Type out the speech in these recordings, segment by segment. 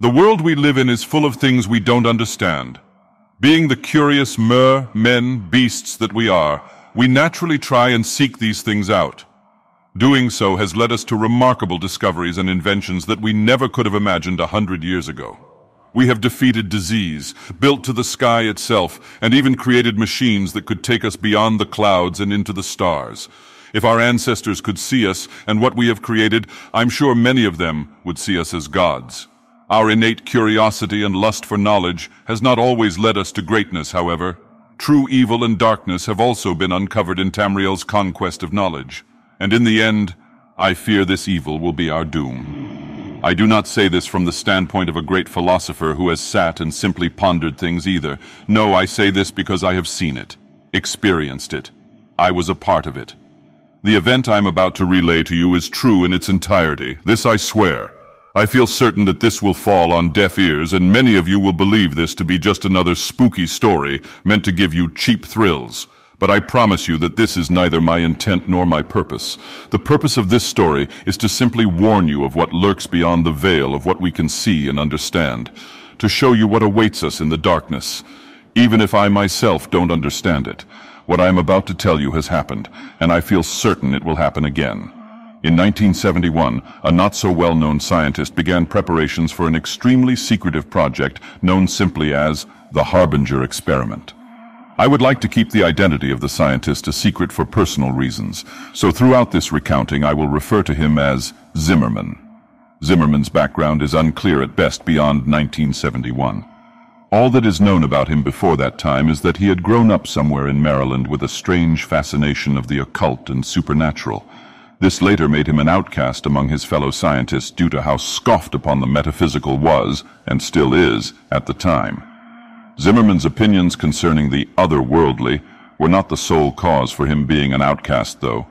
The world we live in is full of things we don't understand. Being the curious men, beasts that we are, we naturally try and seek these things out. Doing so has led us to remarkable discoveries and inventions that we never could have imagined 100 years ago. We have defeated disease, built to the sky itself, and even created machines that could take us beyond the clouds and into the stars. If our ancestors could see us and what we have created, I'm sure many of them would see us as gods. Our innate curiosity and lust for knowledge has not always led us to greatness, however. True evil and darkness have also been uncovered in Tamriel's conquest of knowledge. And in the end, I fear this evil will be our doom. I do not say this from the standpoint of a great philosopher who has sat and simply pondered things either. No, I say this because I have seen it, experienced it. I was a part of it. The event I'm about to relay to you is true in its entirety. This I swear. I feel certain that this will fall on deaf ears, and many of you will believe this to be just another spooky story meant to give you cheap thrills. But I promise you that this is neither my intent nor my purpose. The purpose of this story is to simply warn you of what lurks beyond the veil of what we can see and understand, to show you what awaits us in the darkness. Even if I myself don't understand it, what I am about to tell you has happened, and I feel certain it will happen again. In 1971, a not-so-well-known scientist began preparations for an extremely secretive project known simply as the Harbinger Experiment. I would like to keep the identity of the scientist a secret for personal reasons, so throughout this recounting I will refer to him as Zimmerman. Zimmerman's background is unclear at best beyond 1971. All that is known about him before that time is that he had grown up somewhere in Maryland with a strange fascination of the occult and supernatural. This later made him an outcast among his fellow scientists due to how scoffed upon the metaphysical was, and still is, at the time. Zimmerman's opinions concerning the otherworldly were not the sole cause for him being an outcast, though.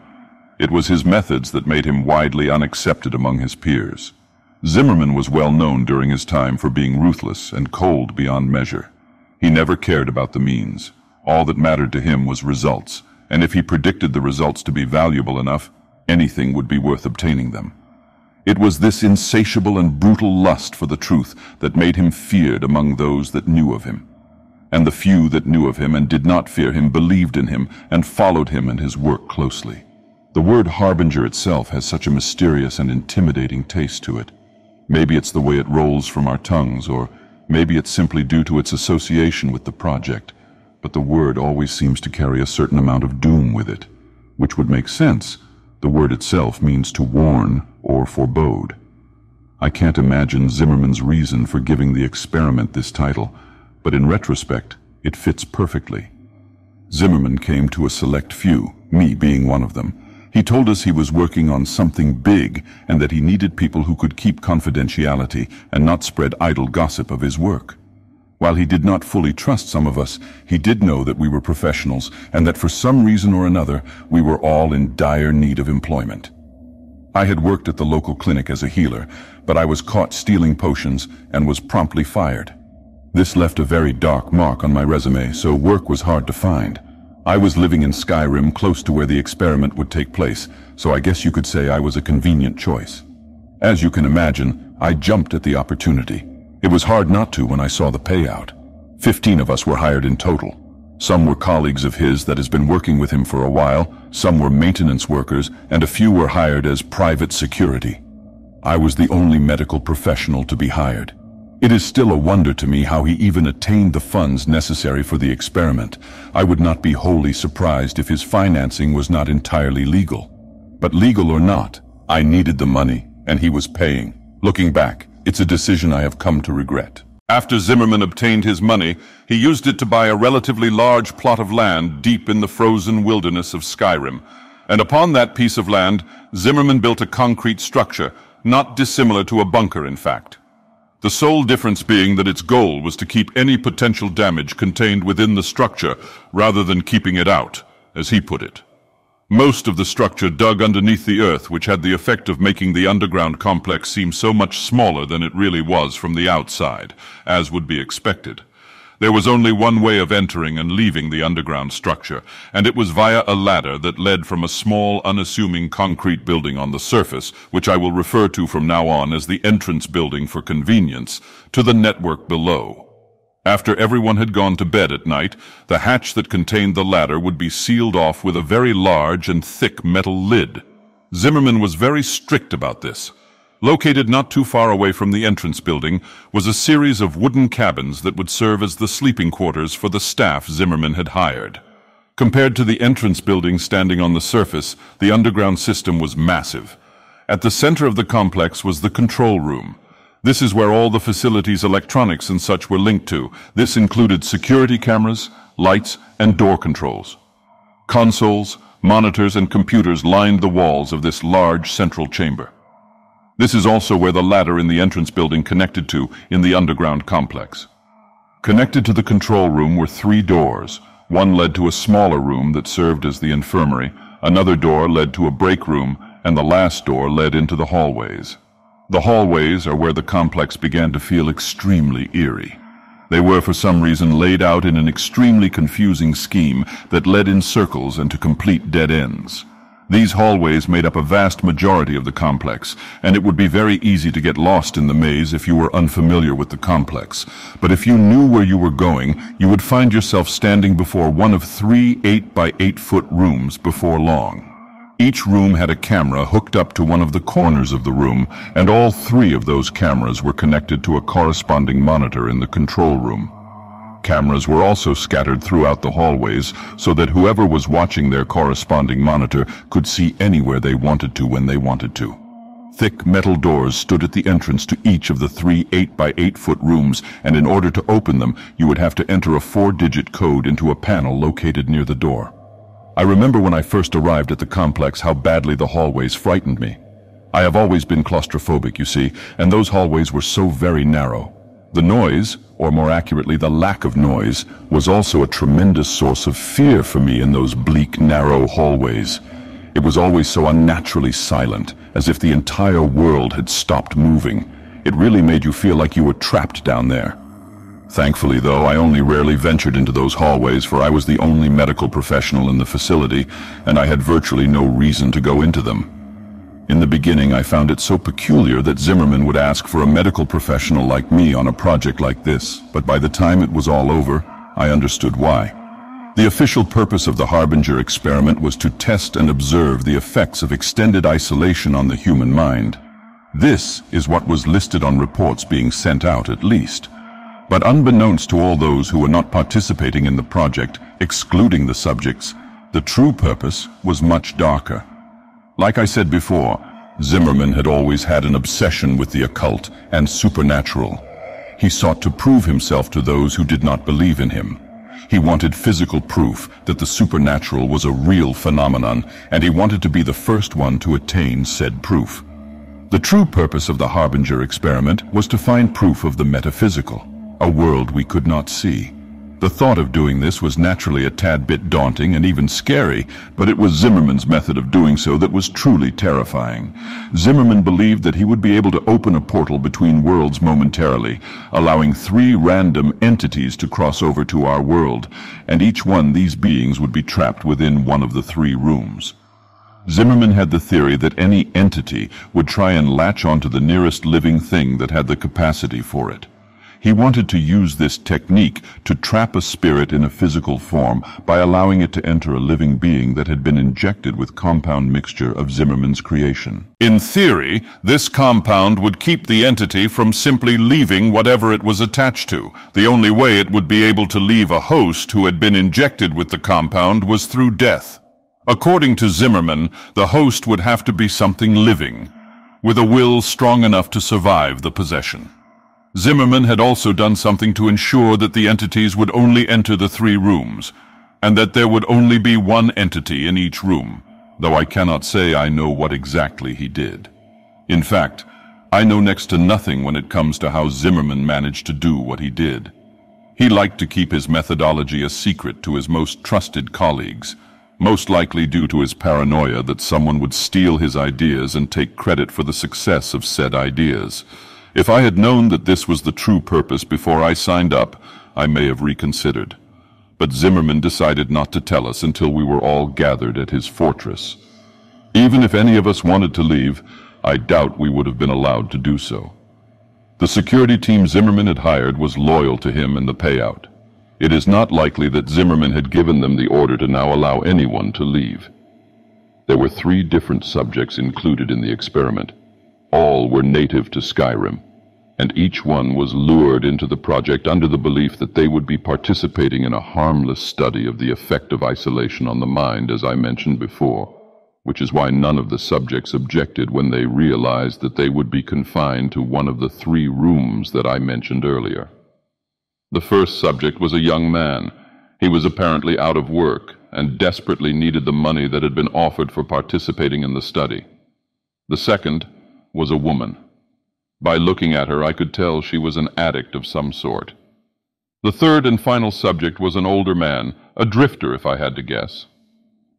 It was his methods that made him widely unaccepted among his peers. Zimmerman was well known during his time for being ruthless and cold beyond measure. He never cared about the means. All that mattered to him was results, and if he predicted the results to be valuable enough, anything would be worth obtaining them. It was this insatiable and brutal lust for the truth that made him feared among those that knew of him. And the few that knew of him and did not fear him believed in him and followed him and his work closely. The word harbinger itself has such a mysterious and intimidating taste to it. Maybe it's the way it rolls from our tongues, or maybe it's simply due to its association with the project. But the word always seems to carry a certain amount of doom with it, which would make sense. The word itself means to warn or forebode. I can't imagine Zimmerman's reason for giving the experiment this title, but in retrospect, it fits perfectly. Zimmerman came to a select few, me being one of them. He told us he was working on something big and that he needed people who could keep confidentiality and not spread idle gossip of his work. While he did not fully trust some of us, he did know that we were professionals and that for some reason or another, we were all in dire need of employment. I had worked at the local clinic as a healer, but I was caught stealing potions and was promptly fired. This left a very dark mark on my resume, so work was hard to find. I was living in Skyrim, close to where the experiment would take place, so I guess you could say I was a convenient choice. As you can imagine, I jumped at the opportunity. It was hard not to when I saw the payout. 15 of us were hired in total. Some were colleagues of his that has been working with him for a while, some were maintenance workers, and a few were hired as private security. I was the only medical professional to be hired. It is still a wonder to me how he even attained the funds necessary for the experiment. I would not be wholly surprised if his financing was not entirely legal. But legal or not, I needed the money, and he was paying. Looking back, it's a decision I have come to regret. After Zimmerman obtained his money, he used it to buy a relatively large plot of land deep in the frozen wilderness of Skyrim. And upon that piece of land, Zimmerman built a concrete structure, not dissimilar to a bunker, in fact. The sole difference being that its goal was to keep any potential damage contained within the structure rather than keeping it out, as he put it. Most of the structure dug underneath the earth, which had the effect of making the underground complex seem so much smaller than it really was from the outside, as would be expected. There was only one way of entering and leaving the underground structure, and it was via a ladder that led from a small, unassuming concrete building on the surface, which I will refer to from now on as the entrance building for convenience, to the network below. After everyone had gone to bed at night, the hatch that contained the ladder would be sealed off with a very large and thick metal lid. Zimmerman was very strict about this. Located not too far away from the entrance building was a series of wooden cabins that would serve as the sleeping quarters for the staff Zimmerman had hired. Compared to the entrance building standing on the surface, the underground system was massive. At the center of the complex was the control room. This is where all the facility's electronics and such were linked to. This included security cameras, lights, and door controls. Consoles, monitors, and computers lined the walls of this large central chamber. This is also where the ladder in the entrance building connected to in the underground complex. Connected to the control room were 3 doors. One led to a smaller room that served as the infirmary, another door led to a break room, and the last door led into the hallways. The hallways are where the complex began to feel extremely eerie. They were for some reason laid out in an extremely confusing scheme that led in circles and to complete dead ends. These hallways made up a vast majority of the complex, and it would be very easy to get lost in the maze if you were unfamiliar with the complex. But if you knew where you were going, you would find yourself standing before one of 3 8-by-8-foot rooms before long. Each room had a camera hooked up to one of the corners of the room, and all 3 of those cameras were connected to a corresponding monitor in the control room. Cameras were also scattered throughout the hallways so that whoever was watching their corresponding monitor could see anywhere they wanted to when they wanted to. Thick metal doors stood at the entrance to each of the 3 8-by-8-foot rooms, and in order to open them, you would have to enter a 4-digit code into a panel located near the door. I remember when I first arrived at the complex how badly the hallways frightened me. I have always been claustrophobic, you see, and those hallways were so very narrow. The noise, or more accurately the lack of noise, was also a tremendous source of fear for me in those bleak, narrow hallways. It was always so unnaturally silent, as if the entire world had stopped moving. It really made you feel like you were trapped down there. Thankfully, though, I only rarely ventured into those hallways, for I was the only medical professional in the facility, and I had virtually no reason to go into them. In the beginning, I found it so peculiar that Zimmerman would ask for a medical professional like me on a project like this, but by the time it was all over, I understood why. The official purpose of the Harbinger Experiment was to test and observe the effects of extended isolation on the human mind. This is what was listed on reports being sent out, at least. But unbeknownst to all those who were not participating in the project, excluding the subjects, the true purpose was much darker. Like I said before, Zimmerman had always had an obsession with the occult and supernatural. He sought to prove himself to those who did not believe in him. He wanted physical proof that the supernatural was a real phenomenon, and he wanted to be the first one to attain said proof. The true purpose of the Harbinger Experiment was to find proof of the metaphysical, a world we could not see. The thought of doing this was naturally a tad bit daunting and even scary, but it was Zimmerman's method of doing so that was truly terrifying. Zimmerman believed that he would be able to open a portal between worlds momentarily, allowing 3 random entities to cross over to our world, and each one these beings would be trapped within one of the 3 rooms. Zimmerman had the theory that any entity would try and latch onto the nearest living thing that had the capacity for it. He wanted to use this technique to trap a spirit in a physical form by allowing it to enter a living being that had been injected with compound mixture of Zimmerman's creation. In theory, this compound would keep the entity from simply leaving whatever it was attached to. The only way it would be able to leave a host who had been injected with the compound was through death. According to Zimmerman, the host would have to be something living, with a will strong enough to survive the possession. Zimmerman had also done something to ensure that the entities would only enter the 3 rooms, and that there would only be one entity in each room, though I cannot say I know what exactly he did. In fact, I know next to nothing when it comes to how Zimmerman managed to do what he did. He liked to keep his methodology a secret to his most trusted colleagues, most likely due to his paranoia that someone would steal his ideas and take credit for the success of said ideas. If I had known that this was the true purpose before I signed up, I may have reconsidered. But Zimmerman decided not to tell us until we were all gathered at his fortress. Even if any of us wanted to leave, I doubt we would have been allowed to do so. The security team Zimmerman had hired was loyal to him and the payout. It is not likely that Zimmerman had given them the order to now allow anyone to leave. There were 3 different subjects included in the experiment. All were native to Skyrim, and each one was lured into the project under the belief that they would be participating in a harmless study of the effect of isolation on the mind, as I mentioned before, which is why none of the subjects objected when they realized that they would be confined to one of the 3 rooms that I mentioned earlier. The first subject was a young man. He was apparently out of work and desperately needed the money that had been offered for participating in the study. The second was a woman. By looking at her, I could tell she was an addict of some sort. The third and final subject was an older man, a drifter if I had to guess.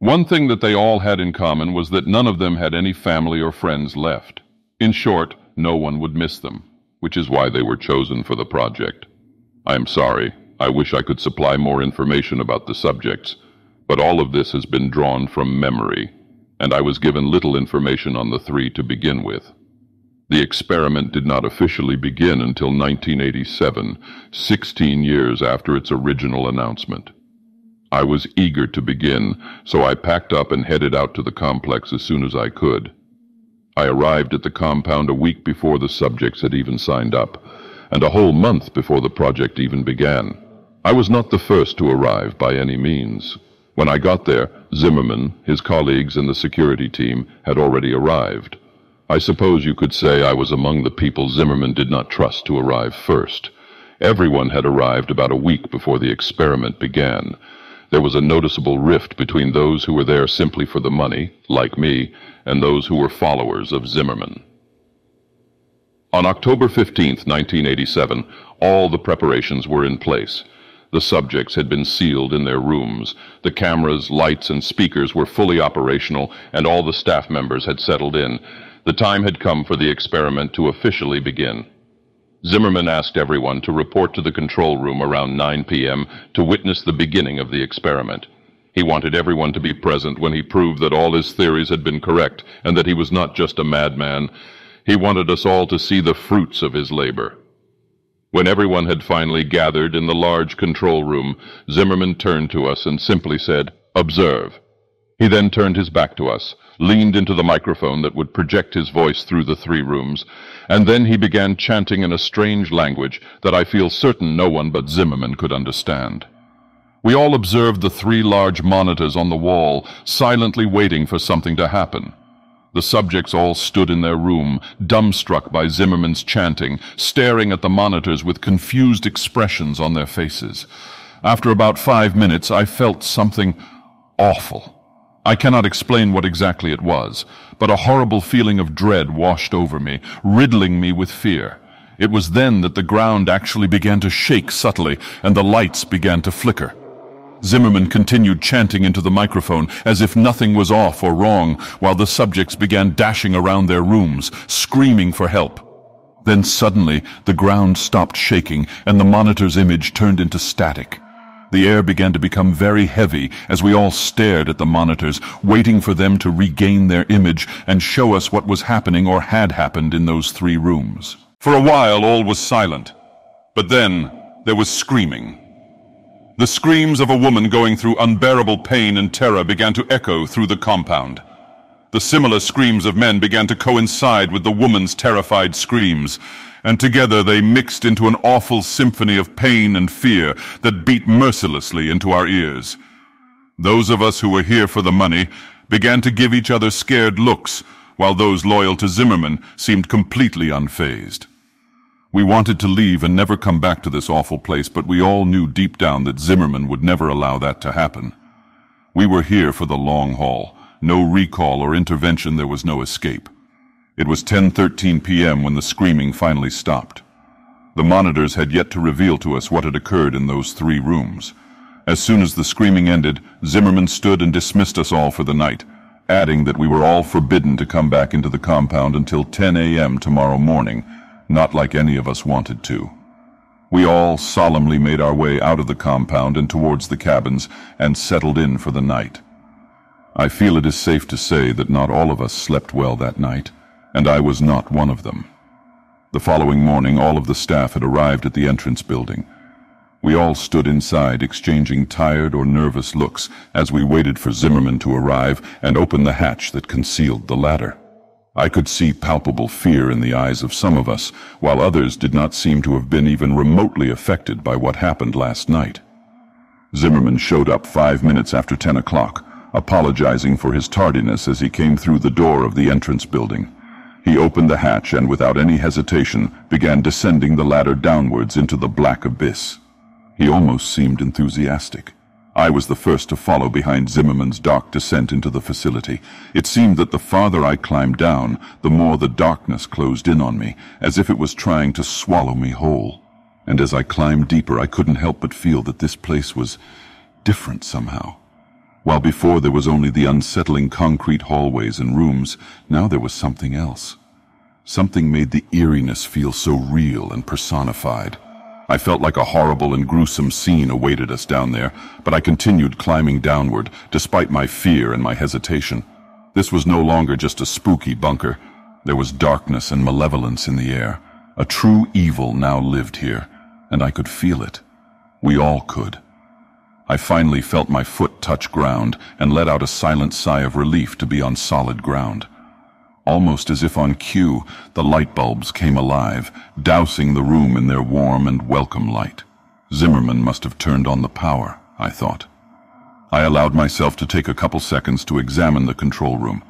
One thing that they all had in common was that none of them had any family or friends left. In short, no one would miss them, which is why they were chosen for the project. I am sorry, I wish I could supply more information about the subjects, but all of this has been drawn from memory, and I was given little information on the 3 to begin with. The experiment did not officially begin until 1987, 16 years after its original announcement. I was eager to begin, so I packed up and headed out to the complex as soon as I could. I arrived at the compound a week before the subjects had even signed up, and a whole month before the project even began. I was not the first to arrive by any means. When I got there, Zimmerman, his colleagues, and the security team had already arrived. I suppose you could say I was among the people Zimmerman did not trust to arrive first. Everyone had arrived about a week before the experiment began. There was a noticeable rift between those who were there simply for the money, like me, and those who were followers of Zimmerman. On October 15, 1987, all the preparations were in place. The subjects had been sealed in their rooms. The cameras, lights, and speakers were fully operational, and all the staff members had settled in. The time had come for the experiment to officially begin. Zimmerman asked everyone to report to the control room around 9 p.m. to witness the beginning of the experiment. He wanted everyone to be present when he proved that all his theories had been correct and that he was not just a madman. He wanted us all to see the fruits of his labor. When everyone had finally gathered in the large control room, Zimmerman turned to us and simply said, "Observe." He then turned his back to us, leaned into the microphone that would project his voice through the 3 rooms, and then he began chanting in a strange language that I feel certain no one but Zimmerman could understand. We all observed the 3 large monitors on the wall, silently waiting for something to happen. The subjects all stood in their room, dumbstruck by Zimmerman's chanting, staring at the monitors with confused expressions on their faces. After about 5 minutes, I felt something awful. I cannot explain what exactly it was, but a horrible feeling of dread washed over me, riddling me with fear. It was then that the ground actually began to shake subtly, and the lights began to flicker. Zimmerman continued chanting into the microphone as if nothing was off or wrong, while the subjects began dashing around their rooms, screaming for help. Then suddenly, the ground stopped shaking, and the monitor's image turned into static. The air began to become very heavy as we all stared at the monitors, waiting for them to regain their image and show us what was happening or had happened in those 3 rooms. For a while, all was silent. But then, there was screaming. The screams of a woman going through unbearable pain and terror began to echo through the compound. The similar screams of men began to coincide with the woman's terrified screams, and together they mixed into an awful symphony of pain and fear that beat mercilessly into our ears. Those of us who were here for the money began to give each other scared looks, while those loyal to Zimmerman seemed completely unfazed. We wanted to leave and never come back to this awful place, but we all knew deep down that Zimmerman would never allow that to happen. We were here for the long haul. No recall or intervention, there was no escape. It was 10:13 p.m. when the screaming finally stopped. The monitors had yet to reveal to us what had occurred in those 3 rooms. As soon as the screaming ended, Zimmerman stood and dismissed us all for the night, adding that we were all forbidden to come back into the compound until 10 a.m. tomorrow morning, not like any of us wanted to. We all solemnly made our way out of the compound and towards the cabins and settled in for the night. I feel it is safe to say that not all of us slept well that night, and I was not one of them. The following morning, all of the staff had arrived at the entrance building. We all stood inside, exchanging tired or nervous looks as we waited for Zimmerman to arrive and open the hatch that concealed the ladder. I could see palpable fear in the eyes of some of us, while others did not seem to have been even remotely affected by what happened last night. Zimmerman showed up 5 minutes after 10 o'clock, apologizing for his tardiness as he came through the door of the entrance building. He opened the hatch and, without any hesitation, began descending the ladder downwards into the black abyss. He almost seemed enthusiastic. I was the first to follow behind Zimmerman's dark descent into the facility. It seemed that the farther I climbed down, the more the darkness closed in on me, as if it was trying to swallow me whole. And as I climbed deeper, I couldn't help but feel that this place was different somehow. While before there was only the unsettling concrete hallways and rooms, now there was something else. Something made the eeriness feel so real and personified. I felt like a horrible and gruesome scene awaited us down there, but I continued climbing downward, despite my fear and my hesitation. This was no longer just a spooky bunker. There was darkness and malevolence in the air. A true evil now lived here, and I could feel it. We all could. I finally felt my foot touch ground and let out a silent sigh of relief to be on solid ground. Almost as if on cue, the light bulbs came alive, dousing the room in their warm and welcome light. Zimmerman must have turned on the power, I thought. I allowed myself to take a couple seconds to examine the control room.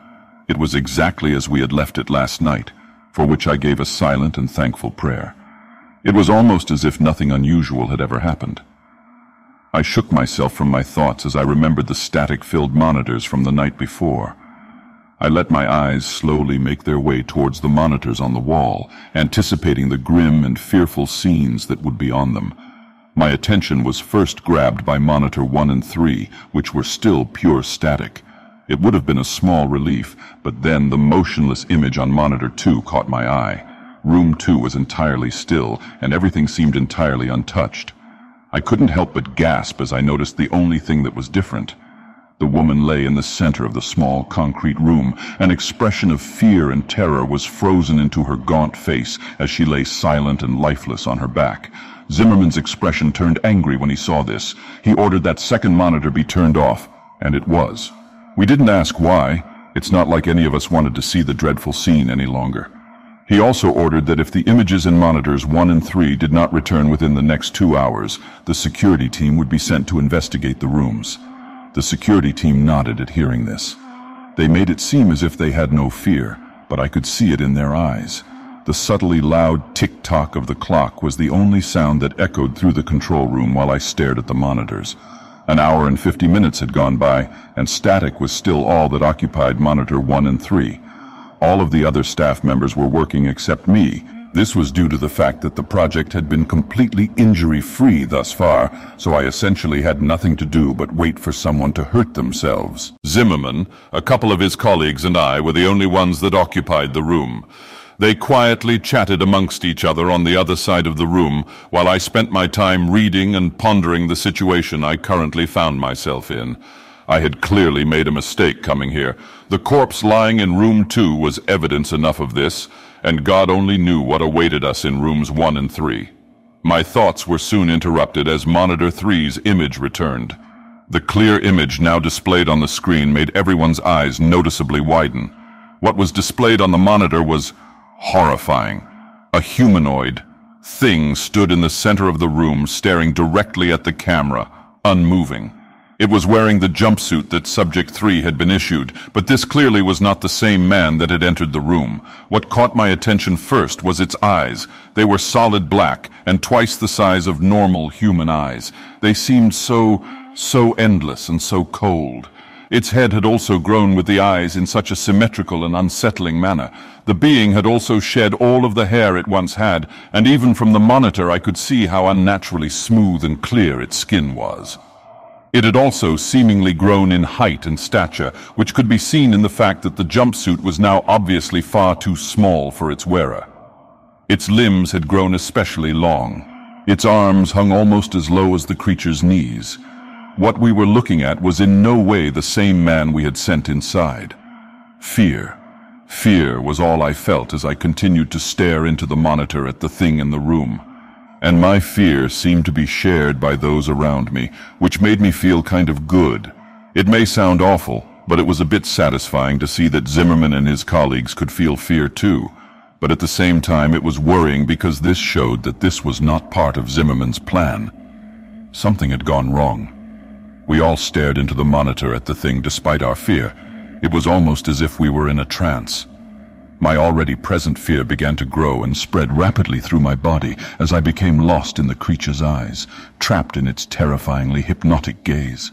It was exactly as we had left it last night, for which I gave a silent and thankful prayer. It was almost as if nothing unusual had ever happened. I shook myself from my thoughts as I remembered the static-filled monitors from the night before. I let my eyes slowly make their way towards the monitors on the wall, anticipating the grim and fearful scenes that would be on them. My attention was first grabbed by monitor 1 and 3, which were still pure static. It would have been a small relief, but then the motionless image on monitor 2 caught my eye. Room 2 was entirely still, and everything seemed entirely untouched. I couldn't help but gasp as I noticed the only thing that was different. The woman lay in the center of the small concrete room. An expression of fear and terror was frozen into her gaunt face as she lay silent and lifeless on her back. Zimmerman's expression turned angry when he saw this. He ordered that second monitor be turned off, and it was. We didn't ask why. It's not like any of us wanted to see the dreadful scene any longer. He also ordered that if the images in monitors 1 and 3 did not return within the next 2 hours, the security team would be sent to investigate the rooms. The security team nodded at hearing this. They made it seem as if they had no fear, but I could see it in their eyes. The subtly loud tick-tock of the clock was the only sound that echoed through the control room while I stared at the monitors. An hour and 50 minutes had gone by, and static was still all that occupied monitor 1 and 3. All of the other staff members were working except me. This was due to the fact that the project had been completely injury-free thus far, so I essentially had nothing to do but wait for someone to hurt themselves. Zimmerman, a couple of his colleagues, and I were the only ones that occupied the room. They quietly chatted amongst each other on the other side of the room, while I spent my time reading and pondering the situation I currently found myself in. I had clearly made a mistake coming here. The corpse lying in room 2 was evidence enough of this, and God only knew what awaited us in rooms 1 and 3. My thoughts were soon interrupted as monitor 3's image returned. The clear image now displayed on the screen made everyone's eyes noticeably widen. What was displayed on the monitor was horrifying. A humanoid thing stood in the center of the room, staring directly at the camera, unmoving. It was wearing the jumpsuit that Subject 3 had been issued, but this clearly was not the same man that had entered the room. What caught my attention first was its eyes. They were solid black and twice the size of normal human eyes. They seemed so endless and so cold. Its head had also grown with the eyes in such a symmetrical and unsettling manner. The being had also shed all of the hair it once had, and even from the monitor I could see how unnaturally smooth and clear its skin was. It had also seemingly grown in height and stature, which could be seen in the fact that the jumpsuit was now obviously far too small for its wearer. Its limbs had grown especially long. Its arms hung almost as low as the creature's knees. What we were looking at was in no way the same man we had sent inside. Fear. Fear was all I felt as I continued to stare into the monitor at the thing in the room. And my fear seemed to be shared by those around me, which made me feel kind of good. It may sound awful, but it was a bit satisfying to see that Zimmerman and his colleagues could feel fear too. But at the same time it was worrying because this showed that this was not part of Zimmerman's plan. Something had gone wrong. We all stared into the monitor at the thing despite our fear. It was almost as if we were in a trance. My already present fear began to grow and spread rapidly through my body as I became lost in the creature's eyes, trapped in its terrifyingly hypnotic gaze.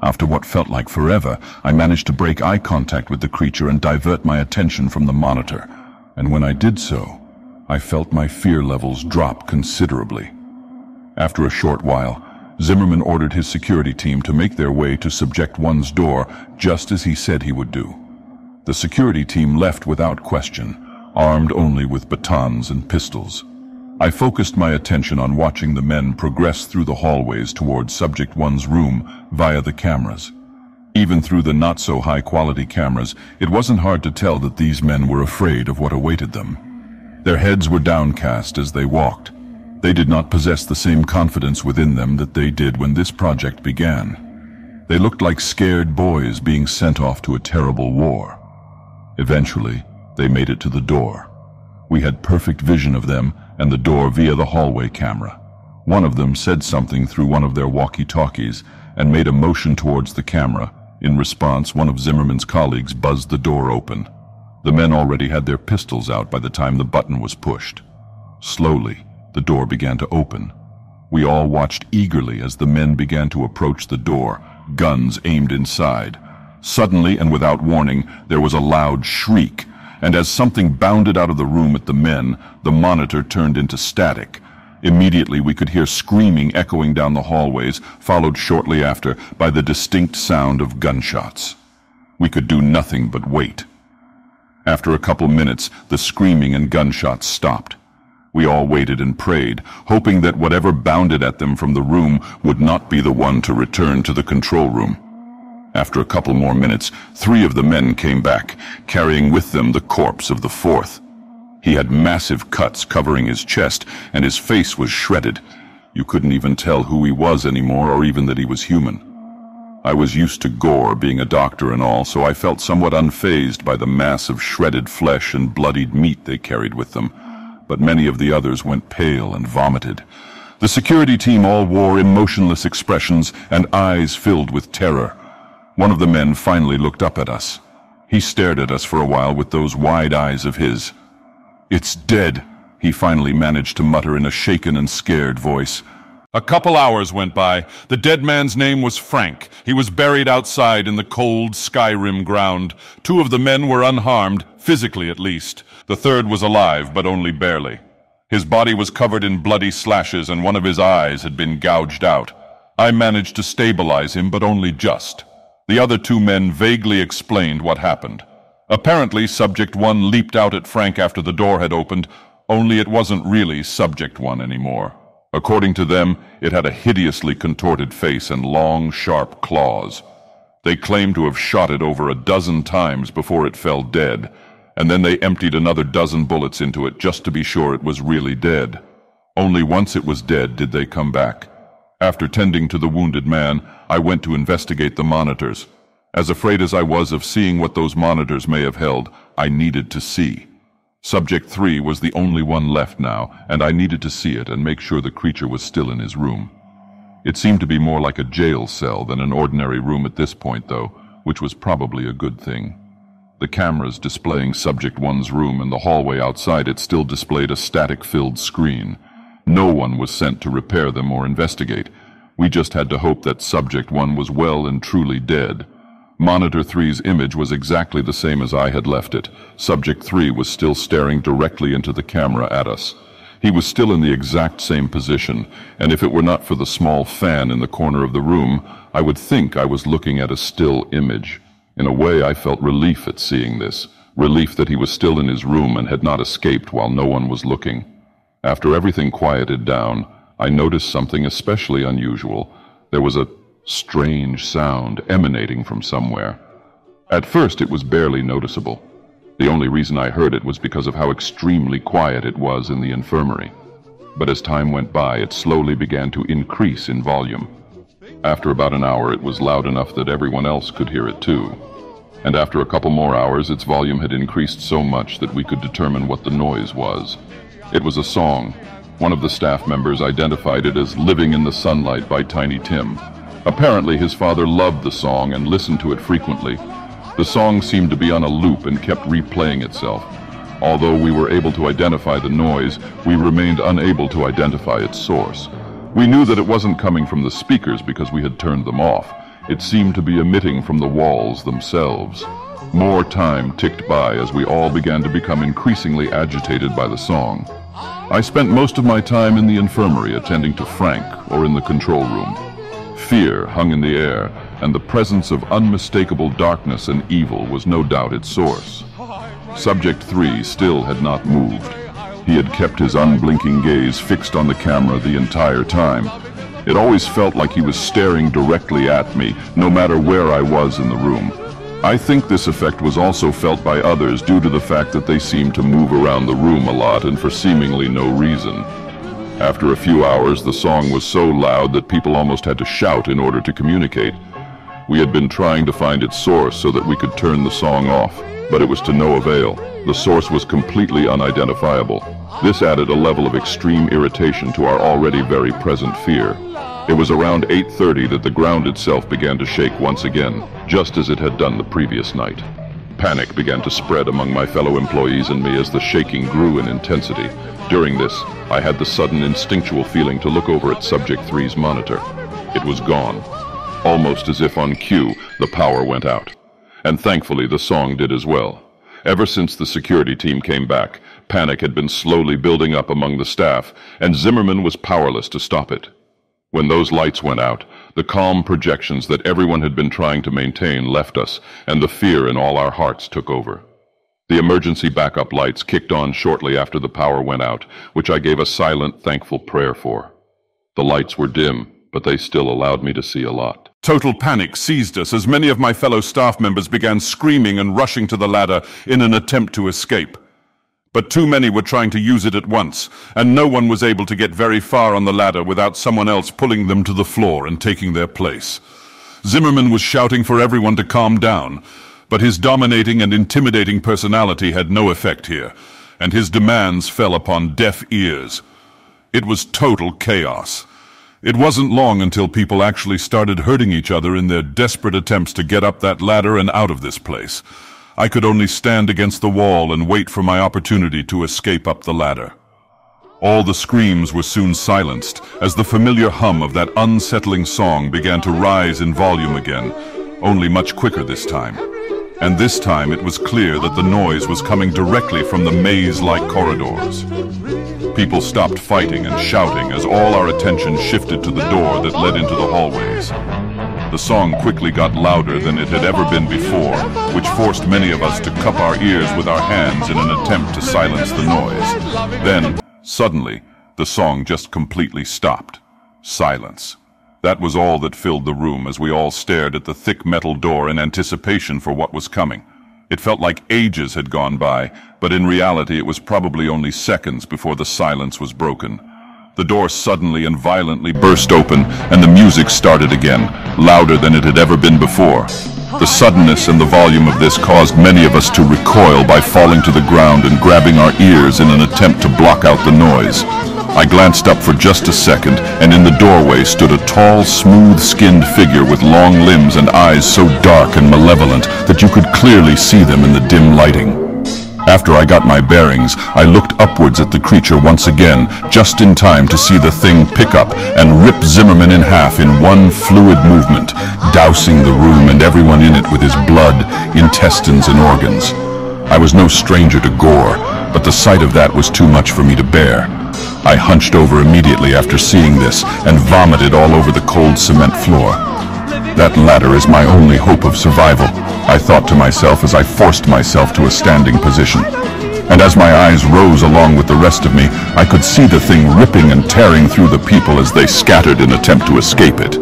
After what felt like forever, I managed to break eye contact with the creature and divert my attention from the monitor. And when I did so, I felt my fear levels drop considerably. After a short while, Zimmerman ordered his security team to make their way to Subject 1's door, just as he said he would do. The security team left without question, armed only with batons and pistols. I focused my attention on watching the men progress through the hallways towards Subject 1's room via the cameras. Even through the not-so-high-quality cameras, it wasn't hard to tell that these men were afraid of what awaited them. Their heads were downcast as they walked. They did not possess the same confidence within them that they did when this project began. They looked like scared boys being sent off to a terrible war. Eventually, they made it to the door. We had perfect vision of them and the door via the hallway camera. One of them said something through one of their walkie-talkies and made a motion towards the camera. In response, one of Zimmerman's colleagues buzzed the door open. The men already had their pistols out by the time the button was pushed. Slowly, the door began to open. We all watched eagerly as the men began to approach the door, guns aimed inside. Suddenly and without warning, there was a loud shriek, and as something bounded out of the room at the men, the monitor turned into static. Immediately we could hear screaming echoing down the hallways, followed shortly after by the distinct sound of gunshots. We could do nothing but wait. After a couple minutes, the screaming and gunshots stopped. We all waited and prayed, hoping that whatever bounded at them from the room would not be the one to return to the control room. After a couple more minutes, 3 of the men came back, carrying with them the corpse of the 4th. He had massive cuts covering his chest, and his face was shredded. You couldn't even tell who he was anymore, or even that he was human. I was used to gore, being a doctor and all, so I felt somewhat unfazed by the mass of shredded flesh and bloodied meat they carried with them. But many of the others went pale and vomited. The security team all wore emotionless expressions and eyes filled with terror. One of the men finally looked up at us. He stared at us for a while with those wide eyes of his. "It's dead," he finally managed to mutter in a shaken and scared voice. A couple hours went by. The dead man's name was Frank. He was buried outside in the cold Skyrim ground. 2 of the men were unharmed, physically at least. The 3rd was alive, but only barely. His body was covered in bloody slashes, and one of his eyes had been gouged out. I managed to stabilize him, but only just. The other 2 men vaguely explained what happened. Apparently, Subject 1 leaped out at Frank after the door had opened, only it wasn't really Subject 1 anymore. According to them, it had a hideously contorted face and long, sharp claws. They claimed to have shot it over a dozen times before it fell dead, and then they emptied another dozen bullets into it just to be sure it was really dead. Only once it was dead did they come back. After tending to the wounded man, I went to investigate the monitors. As afraid as I was of seeing what those monitors may have held, I needed to see. Subject 3 was the only one left now, and I needed to see it and make sure the creature was still in his room. It seemed to be more like a jail cell than an ordinary room at this point, though, which was probably a good thing. The cameras displaying Subject 1's room and the hallway outside it still displayed a static-filled screen. No one was sent to repair them or investigate. We just had to hope that Subject 1 was well and truly dead. Monitor 3's image was exactly the same as I had left it. Subject 3 was still staring directly into the camera at us. He was still in the exact same position, and if it were not for the small fan in the corner of the room, I would think I was looking at a still image. In a way, I felt relief at seeing this, relief that he was still in his room and had not escaped while no one was looking. After everything quieted down, I noticed something especially unusual. There was a strange sound emanating from somewhere. At first it was barely noticeable. The only reason I heard it was because of how extremely quiet it was in the infirmary. But as time went by, it slowly began to increase in volume. After about an hour, it was loud enough that everyone else could hear it too. And after a couple more hours, its volume had increased so much that we could determine what the noise was. It was a song. One of the staff members identified it as "Living in the Sunlight" by Tiny Tim. Apparently his father loved the song and listened to it frequently. The song seemed to be on a loop and kept replaying itself. Although we were able to identify the noise, we remained unable to identify its source. We knew that it wasn't coming from the speakers because we had turned them off. It seemed to be emitting from the walls themselves. More time ticked by as we all began to become increasingly agitated by the song. I spent most of my time in the infirmary attending to Frank or in the control room. Fear hung in the air, and the presence of unmistakable darkness and evil was no doubt its source. Subject 3 still had not moved. He had kept his unblinking gaze fixed on the camera the entire time. It always felt like he was staring directly at me, no matter where I was in the room. I think this effect was also felt by others due to the fact that they seemed to move around the room a lot and for seemingly no reason. After a few hours, the song was so loud that people almost had to shout in order to communicate. We had been trying to find its source so that we could turn the song off, but it was to no avail. The source was completely unidentifiable. This added a level of extreme irritation to our already very present fear. It was around 8:30 that the ground itself began to shake once again, just as it had done the previous night. Panic began to spread among my fellow employees and me as the shaking grew in intensity. During this, I had the sudden instinctual feeling to look over at Subject 3's monitor. It was gone. Almost as if on cue, the power went out. And thankfully, the song did as well. Ever since the security team came back, panic had been slowly building up among the staff, and Zimmerman was powerless to stop it. When those lights went out, the calm projections that everyone had been trying to maintain left us, and the fear in all our hearts took over. The emergency backup lights kicked on shortly after the power went out, which I gave a silent, thankful prayer for. The lights were dim, but they still allowed me to see a lot. Total panic seized us as many of my fellow staff members began screaming and rushing to the ladder in an attempt to escape. But too many were trying to use it at once, and no one was able to get very far on the ladder without someone else pulling them to the floor and taking their place. Zimmerman was shouting for everyone to calm down, but his dominating and intimidating personality had no effect here, and his demands fell upon deaf ears. It was total chaos. It wasn't long until people actually started hurting each other in their desperate attempts to get up that ladder and out of this place. I could only stand against the wall and wait for my opportunity to escape up the ladder. All the screams were soon silenced as the familiar hum of that unsettling song began to rise in volume again, only much quicker this time. And this time it was clear that the noise was coming directly from the maze-like corridors. People stopped fighting and shouting as all our attention shifted to the door that led into the hallways. The song quickly got louder than it had ever been before, which forced many of us to cup our ears with our hands in an attempt to silence the noise. Then, suddenly, the song just completely stopped. Silence. That was all that filled the room as we all stared at the thick metal door in anticipation for what was coming. It felt like ages had gone by, but in reality it was probably only seconds before the silence was broken. The door suddenly and violently burst open, and the music started again, louder than it had ever been before. The suddenness and the volume of this caused many of us to recoil by falling to the ground and grabbing our ears in an attempt to block out the noise. I glanced up for just a second, and in the doorway stood a tall, smooth-skinned figure with long limbs and eyes so dark and malevolent that you could clearly see them in the dim lighting. After I got my bearings, I looked upwards at the creature once again, just in time to see the thing pick up and rip Zimmerman in half in one fluid movement, dousing the room and everyone in it with his blood, intestines, and organs. I was no stranger to gore, but the sight of that was too much for me to bear. I hunched over immediately after seeing this and vomited all over the cold cement floor. That ladder is my only hope of survival, I thought to myself as I forced myself to a standing position. And as my eyes rose along with the rest of me, I could see the thing ripping and tearing through the people as they scattered in attempt to escape it.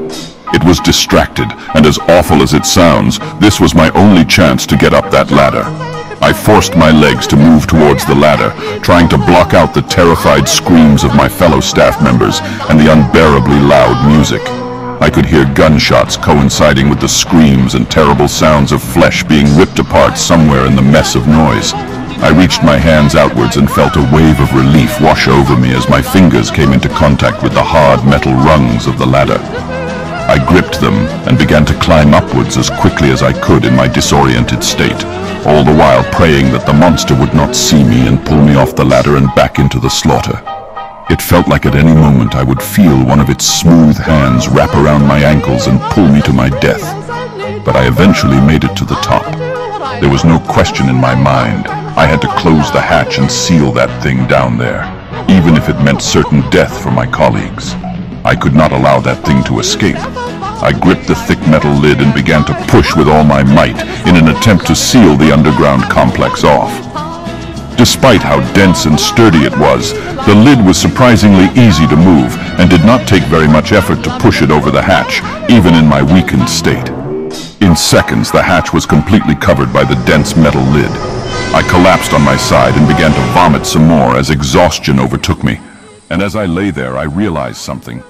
It was distracted, and as awful as it sounds, this was my only chance to get up that ladder. I forced my legs to move towards the ladder, trying to block out the terrified screams of my fellow staff members and the unbearably loud music. I could hear gunshots coinciding with the screams and terrible sounds of flesh being ripped apart somewhere in the mess of noise. I reached my hands outwards and felt a wave of relief wash over me as my fingers came into contact with the hard metal rungs of the ladder. I gripped them and began to climb upwards as quickly as I could in my disoriented state, all the while praying that the monster would not see me and pull me off the ladder and back into the slaughter. It felt like at any moment I would feel one of its smooth hands wrap around my ankles and pull me to my death. But I eventually made it to the top. There was no question in my mind. I had to close the hatch and seal that thing down there, even if it meant certain death for my colleagues. I could not allow that thing to escape. I gripped the thick metal lid and began to push with all my might in an attempt to seal the underground complex off. Despite how dense and sturdy it was, the lid was surprisingly easy to move and did not take very much effort to push it over the hatch, even in my weakened state. In seconds, the hatch was completely covered by the dense metal lid. I collapsed on my side and began to vomit some more as exhaustion overtook me. And as I lay there, I realized something.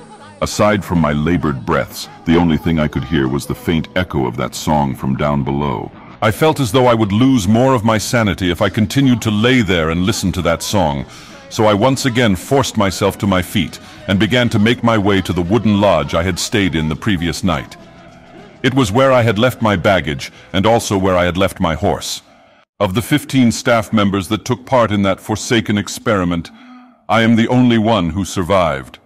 Aside from my labored breaths, the only thing I could hear was the faint echo of that song from down below. I felt as though I would lose more of my sanity if I continued to lay there and listen to that song. So I once again forced myself to my feet and began to make my way to the wooden lodge I had stayed in the previous night. It was where I had left my baggage and also where I had left my horse. Of the 15 staff members that took part in that forsaken experiment, I am the only one who survived.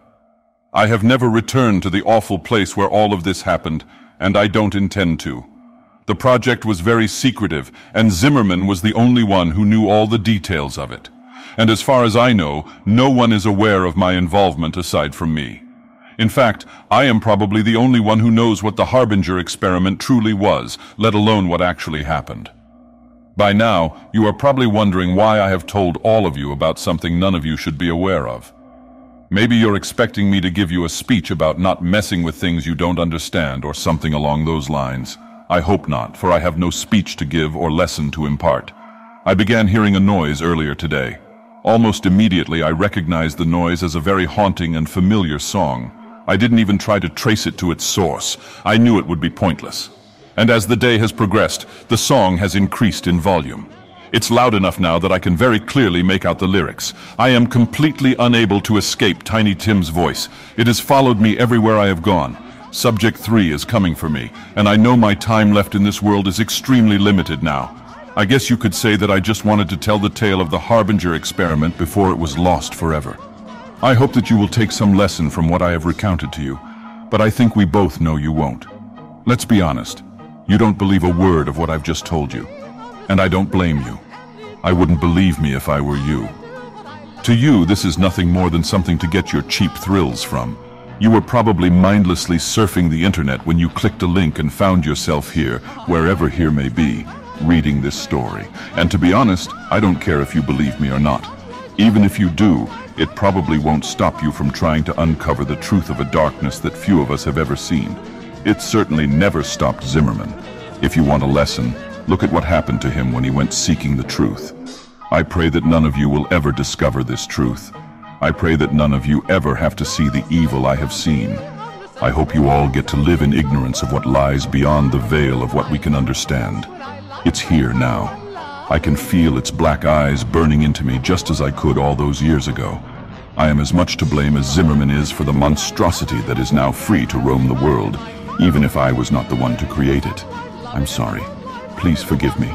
I have never returned to the awful place where all of this happened, and I don't intend to. The project was very secretive, and Zimmerman was the only one who knew all the details of it. And as far as I know, no one is aware of my involvement aside from me. In fact, I am probably the only one who knows what the Harbinger Experiment truly was, let alone what actually happened. By now, you are probably wondering why I have told all of you about something none of you should be aware of. Maybe you're expecting me to give you a speech about not messing with things you don't understand or something along those lines. I hope not, for I have no speech to give or lesson to impart. I began hearing a noise earlier today. Almost immediately, I recognized the noise as a very haunting and familiar song. I didn't even try to trace it to its source. I knew it would be pointless. And as the day has progressed, the song has increased in volume. It's loud enough now that I can very clearly make out the lyrics. I am completely unable to escape Tiny Tim's voice. It has followed me everywhere I have gone. Subject 3 is coming for me, and I know my time left in this world is extremely limited now. I guess you could say that I just wanted to tell the tale of the Harbinger Experiment before it was lost forever. I hope that you will take some lesson from what I have recounted to you, but I think we both know you won't. Let's be honest. You don't believe a word of what I've just told you. And I don't blame you. I wouldn't believe me if I were you. To you, this is nothing more than something to get your cheap thrills from. You were probably mindlessly surfing the internet when you clicked a link and found yourself here, wherever here may be, reading this story. And to be honest, I don't care if you believe me or not. Even if you do, it probably won't stop you from trying to uncover the truth of a darkness that few of us have ever seen. It certainly never stopped Zimmerman. If you want a lesson, look at what happened to him when he went seeking the truth. I pray that none of you will ever discover this truth. I pray that none of you ever have to see the evil I have seen. I hope you all get to live in ignorance of what lies beyond the veil of what we can understand. It's here now. I can feel its black eyes burning into me just as I could all those years ago. I am as much to blame as Zimmerman is for the monstrosity that is now free to roam the world, even if I was not the one to create it. I'm sorry. Please forgive me.